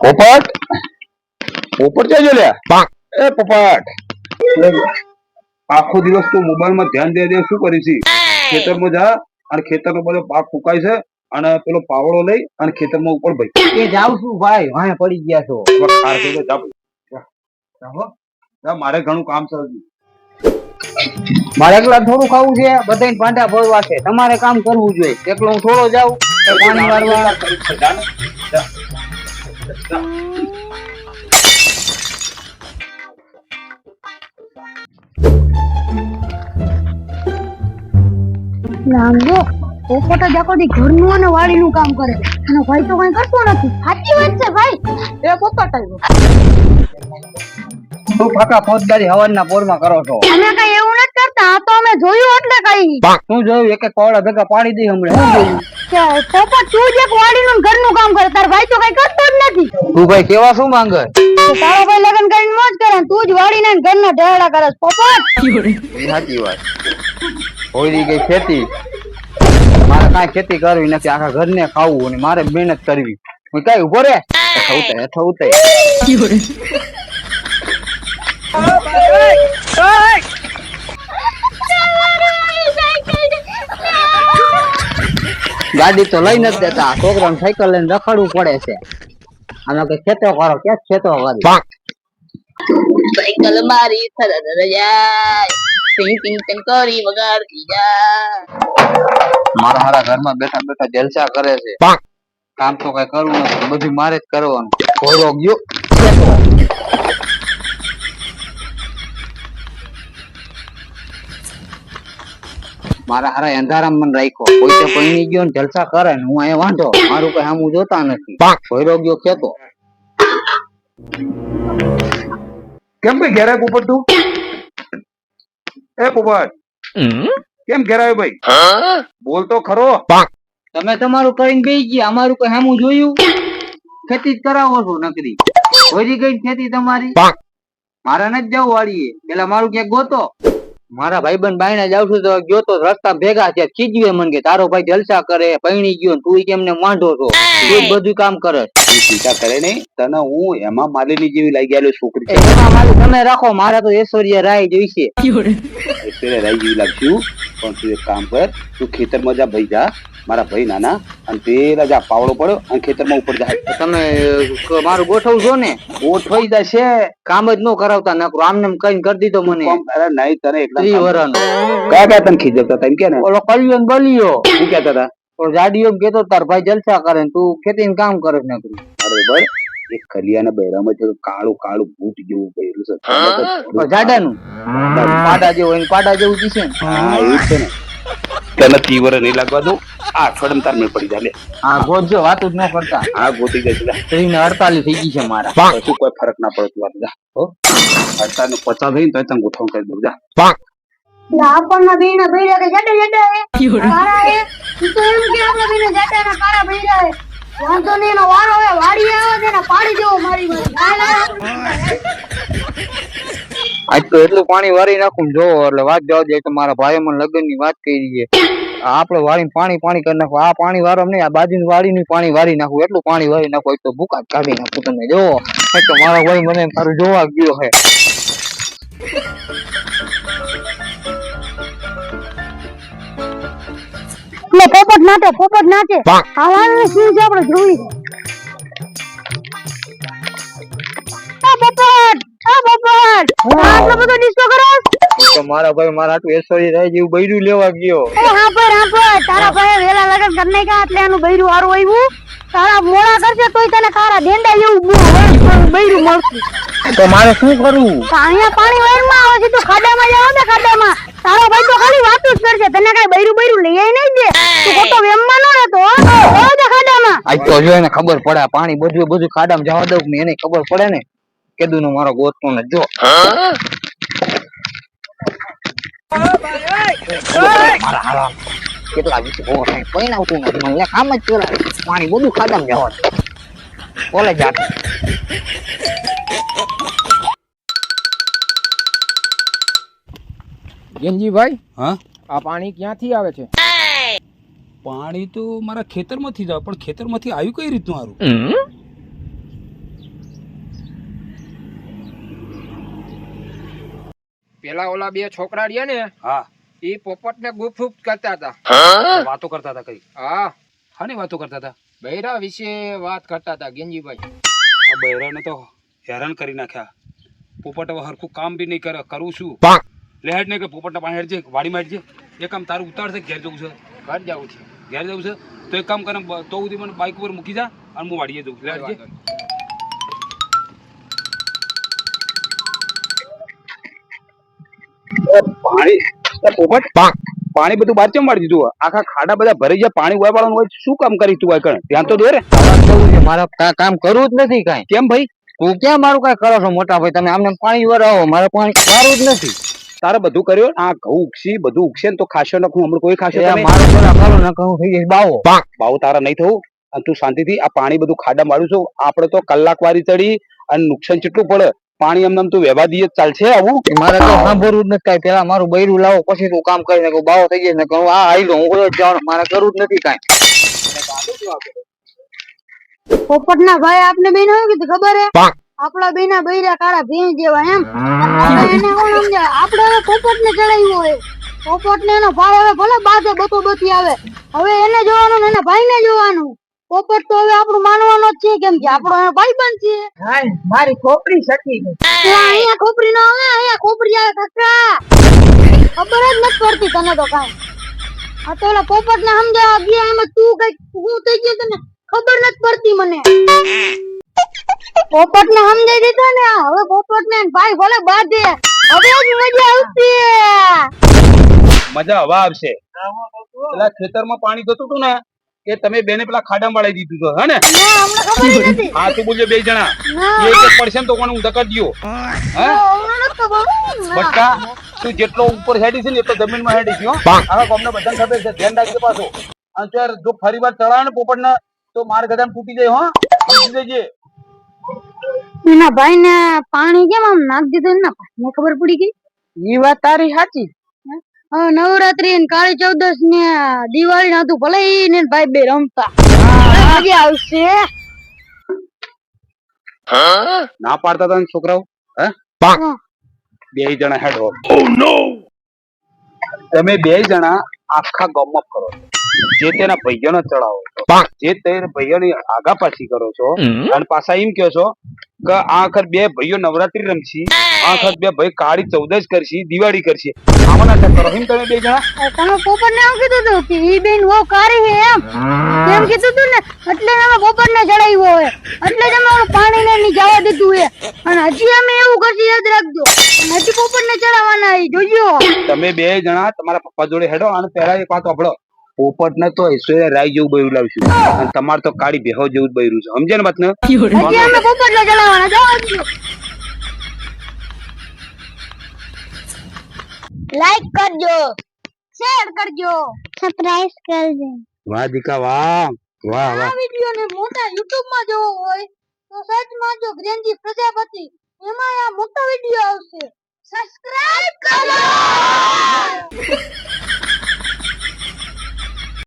પોપટ પોપટ ક્યાં જો લ્યા એ પોપટ આખો દિવસ તું મોબાઈલ માં ધ્યાન દે શું કરી છે ખેતરમાં જા અને ખેતરનો બધો પાક ફૂકાય છે અને પેલો પાવડો લઈ અને ખેતરમાં ઉપર ભાઈ એ જાવ છું ભાઈ વાહે પડી ગયા છો ખાર થઈ જા જા મારે ઘણું કામ છે મારે એકલા થોડું ખાવું છે બધાને પાંડા ભરવા છે તમારે કામ કરવું જોઈએ એકલો હું થોડો જાઉં તો પાણી વાળવા લાંબો પોપટ જ આખો દી ઘરનું અને વાડીનું કામ કરે અને ભાઈ તો કઈ કરતો નથી. સાચી વાત છે ભાઈ. એ પોપટ આવ્યો. તું ફાકા ફોજદારી હવાના પોરમાં કરો છો. અમે કઈ એવું નથી કરતા. આ તો અમે જોયું એટલે કઈ. શું જોયું? એક એક પાવડા ભેગા પાડી દઈ હમણાં. શું જોયું? પોપટ તું જ એક વાડીનું ને ઘરનું કામ કરે. તાર ભાઈ તો કઈ કરતો જ નથી. તું ભાઈ કેવા શું માંગે? તો તારો ભાઈ લગન કરીને મોજ કરે ને તું જ વાડીના ને ઘરના ઢેરડા કરે છે, પોપટ. સાચી વાત. હોઈ ગઈ ખેતી. મારે કાંઈ ખેતી કરવી નથી, આખા ઘરને ખાવું અને મારે મહેનત કરવી. હું કઈ ઉભો રે હેઠો ઉતરે ગાડી તો લઈ નથી દેતા, છોકરાને સાયકલ લઈને રખડવું પડે છે. આનો કે ખેતો કરો, ક્યાં ખેતો કરી સાયકલ મારી સરદ જાય પિંગ પિંગ પિંગ કરી વગાડતી જાય. મારા હારા ઘરમાં બેઠા બેઠા જલસા કરે છે. કામ તો કઈ કરવું નથી, બધું મારે જ કરવાનું. ઘોડો ગયો મારા હારા અંધારામ મને રાખ્યો. કોઈ તો પૈણી ગયો ને જલસા કરે ને હું અહીંયા વાંધો, મારું કઈ સામું જોતા નથી. ઘોડો ગયો ખેતો. કેમ ભાઈ ઘેરાય પોપટ તું એ પોપટ કેમ ઘેરાયો ભાઈ બોલ તો ખરો. તમે તમારું કરીને બેસી ગયા, અમારું કઈ સામું જોયું? ખેતી જ કરાવો છો નકરી. હોરી ગઈ ખેતી તમારી. મારા નથી જવું વાળીએ, પેલા મારું ક્યાંક ગોતો. મારા ભાઈબંધ બાયણે જાવ છું તો ગયો તો રસ્તા ભેગા છે. ખીજવે મને કે તારો ભાઈ જલસા કરે, પૈણી ગયો તું કેમને માંઢો છો, તું બધું કામ કરે. ચિંતા કરે નહીં, તને હું એમાં માલિની જેવી લાગી ગયેલો છોકરી છે. એમાં મારી તમે રાખો, મારે તો ઐશ્વર્યા રાય જોઈશે. ઐશ્વર્યા રાય જેવી લાગશું, પણ તું એક કામ કર, તું ખેતરમાં જા ભાઈ જા, મારા ભાઈ નાના અને પેલા જા પાવડો પડ્યો અને ખેતરમાં ઉપર જાય. તમે મારું ગોઠવજો ને. ગોઠવાઈ જશે. કામ જ ન કરાવતા નકરું આમને એમ કઈ કરી દીધો મને. અરે નહીં તને એકદમ 3 વર્ષનો કયા કયા તને ખીજવતા હતા એમ કે ને? ઓલો કલિયો ને બલિયો શું કહેતા હતા? ઓલો જાડીઓ કેતો તાર ભાઈ જલસા કરે તું ખેતી નું કામ કરે નકરું. બરોબર. એક કલિયાના બૈરામાં છે કાળું કાળું ભૂત જેવું પહેર્યું છે જાડાનું પાડા જેવું હોય પાડા જેવું કિશે ને. હા એવું છે ને. તને તીવર નહીં લાગવા દઉં, આ અઠવાડિયે તાર મેળ પડી જાય. હા ગોતજો, વાત જ ન કરતા. હા ગોતી જાય 48 થઈ ગઈ છે મારા. શું કોઈ ફરક ના પડે તું વાત જા. હો 48 નો 50 થઈ ને તો ગોઠવણ કરી દઉં જા. આપણના બેના ભૈરા કે જાડા જાડા હે કાળા હે. તું તો એમ કે આપણા બેના જાડા ના કાળા ભૈરા હે. વાંધો નહીં, એનો વારો હે, વાડી આવે છે ને પાડી દેવો મારી મારી. આજ તો એટલું પાણી વારી નાખું જોવો એટલે વાત જવા દે. મારા ભાઈ મને લગ્ન ની વાત કરી છે, આપડે વાળી પાણી પાણી કરી નાખવું. આ પાણી વારમ નહીં, આ બાજુ વાડી નું પાણી વારી નાખવું. એટલું પાણી વારી નાખવું તો ભૂકા કાઢી નાખું. તમે જોવો તો મારો ભાઈ મને મારું જોવા ગયો હે. પોપટ નાચે હાલાને શું છે આપણે જોઈ. આટલો બધો ડિસ્કો કરો તો મારા ભાઈ મારા આટલું ઐશ્વર્ય રાય જેવું બૈરું લેવા ગયો. હા પર તારા ભાઈ વેલા લગન કરી નાખ્યા એટલે એનું બૈરું હારું આવ્યું. તારા મોડા કરશે તોય તને તારા ડેંડા જેવું બૈરું મળશે. તો મારે શું કરવું? અહીંયા પાણી વાયરમાં આવે છે તો ખાડામાં જાવ ને. ખાડામાં તારો ભાઈ તો ખાલી વાતું જ કરશે, તને કઈ બૈરું લઈ આવી નહીં દે. તું ખોટો વેમમાં ન રહેતો હો ખાડામાં. આજ તો જો એને ખબર પડે પાણી બધું ખાડામાં જવા દઉં ને એને ખબર પડે ને કેદું નો મારો ગોતનો ને જો કેટલા કઈ આવતું નથી મને કામ જ કરાય. પાણી બધું ખાડામાં જવા કોલેજ જાત. ગેનજીભાઈ, હા આ પાણી ક્યાંથી આવે છે? પાણી તો મારા ખેતરમાંથી જ આવે, પણ ખેતરમાંથી આવ્યું કઈ રીતનું? સારું પેલા ઓલા બે છોકરા રહ્યા ને હા એ પોપટ ને ગુફુપ કરતા હતા. વાતો કરતા હતા કઈ હા, હાની વાતો કરતા હતા? બૈરા વિશે વાત કરતા હતા ગેંજીભાઈ. આ બૈરાને તો હેરાન કરી નાખ્યા. પોપટ હવે હરખું કામ બી નહીં કરે. કરું શું? લેહેડ નહીં કે પોપટના પાસે હેડજે, વાડીમાં હેડજે. એ કામ તારું ઉતારશે ઘેર જવું છે? ઘર જવું છે. ઘેર જવું છે તો એક કામ કરે, તો સુધી મને બાઇક ઉપર મૂકી જા અને હું વાડીએ જઉં. લેહેડજે. પાણી પોપટ પાણી બધું બાર ચમ વાળી દીધું? આખા ખાડા બધા ભરી ગયા, પાણી ઉવા વાળવાનું હોય. શું કામ કરી તું? આ ધ્યાન તો દે રે. કેવું છે, મારા કામ કરવું જ નથી કાંઈ. કેમ ભાઈ? તું ક્યાં મારું કાંઈ કરો છો મોટા ભાઈ? તમે આમને પાણી વરાવો, મારે પાણી વારવું જ નથી. તારે બધું કર્યું? આ ઘઉં ઉગશી, બધું ઉગશે ને તો ખાશો નખું. હમણાં કોઈ ખાશો તમે? મારું પેલા કરો નકર હું થઈ જઈશ બાવો. ભાવ તારા નહીં થવું. અને તું શાંતિથી આ પાણી બધું ખાડા વાળું છું. આપણે તો કલાક વારી ચડી અને નુકસાન કેટલું પડે. પાણી એમને તું વ્યવહાર દઈએ ચાલશે આવું? મારે તો સાંભળવું જ નથી કાંઈ. પેલા મારું બૈરું લાવો પછી તું કામ કરી નાખું. બાવો થઈ જઈશ ને કહું આ આવી હું કોઈ જવાનું. મારે કરવું જ નથી કાંઈ. પોપટના ભાઈ આપને બેન શું કીધું ખબર હે? આપણા બેના બૈરા કાળા ભેંસ જેવા એમ. એને કોણ સમજાય? આપણે હવે પોપટને ચડાવ્યો હોય. પોપટને એનો ભાઈ હવે ભલે બાધે બતો બતી આવે, હવે એને જોવાનું ને એના ભાઈને જોવાનું. પોપટ તો હવે આપણું માનવાનો જ છે, કેમ કે આપણો એનો ભાઈબંધ છે. મારી ખોપરી સકી ગઈ. અહીંયા ખોપરી ના આવે, અહીંયા ખોપરી આવે કાકા. ખબર જ નથી પડતી તને તો કાંઈ. આ તો ઓલા પોપટ ને સમજાવવા ગયા એમાં તું કઈક હું થઈ ગયું તને ખબર નથી પડતી મને. પોપટ ને સમજાઈ દીધો ને, હવે પોપટ ને ભાઈ ભલે બાંધે, હવે જ મજા આવશે. મજા હવા આવશે. પેલા ખેતરમાં પાણી જતું હતું ને એ તમે બેને પેલા ખાડામાં વાળી દીધું છે, હે ને? ના, અમને ખબર ય નથી. હા તું બોલજો બે જણા. ના, એક એક પડશે ને તો કોને હું ધક્કા દ્યો? હે અમને નથી ખબર. ના. બટકા તું જેટલો ઉપર હેડી છે ને એટલો જમીનમાં હેડી છે, હો. આખા ગામને બધાને ખબર છે. ધ્યાન રાખજે પાછું. અને ચાર જો ફરી વાર ચડાવે ને પોપટ ને તો માર ગધાને તૂટી જાય, હો. સમજી જજે. એના ભાઈ ને પાણી કેમ આમ નાખ દીધું એના ભાઈને ખબર પડી ગઈ. ઈ વાત તારી સાચી. હવે નવરાત્રી ને કાળી ચૌદશ ને દિવાળી ના તું ભલે ઈ ને ભાઈ બે રમતા મજા આવશે. ના પાડતા હતા ને છોકરાઓ, હે? હા. બે જણા હેડો. તમે બે જણા આખા ગામમાં ફરો છો. જે તેના ભાઈઓને ચડાવો છો, જે તે ભાઈઓની આગા પાછી કરો છો અને પાછા એમ કહો છો કે આ આખર બે ભાઈઓ નવરાત્રી રમશી, આ આખર બે ભાઈ કાળી ચૌદશ કરશી, દિવાળી કરશી. આમાં નાટક કરો એમ તમે બે જણા. તમે પોપટ ને એમ કીધું તું કે ઈ બેન બહુ કારી છે એમ કીધું તું ને, એટલે અમે પોપટ ને ચડાવ્યો હોય, એટલે જ અમે ઓલું પાણી ને ની જવા દીધું હે. અને હજી અમે એવું કરશું, યાદ રાખજો. અને હજી પોપટ ને ચડાવવાના જોજો. તમે બે જણા તમારા પપ્પા જોડે હેડો અને પહેલા એક વાત સાંભળો. પોપટ ને તો ઈશ્વરે રાય જેવું બૈરું લાવશું અને તમારે તો કાળી બેહો જેવું જ બૈરું છે. સમજે ને વાત ને? હજી અમે પોપટ ને ચડાવવાના જવા દો. લાઈક કરજો, શેર કરજો, સબસ્ક્રાઇબ કરજો. વાહ દીકા વાહ, વાહ વાહ. આ વિડિયો ને મોટા YouTube માં જોવો હોય તો સર્ચ મારજો ગ્રેન્જી પ્રજાપતિ, એમાં આ મોટો વિડિયો આવશે. સબસ્ક્રાઇબ કરો.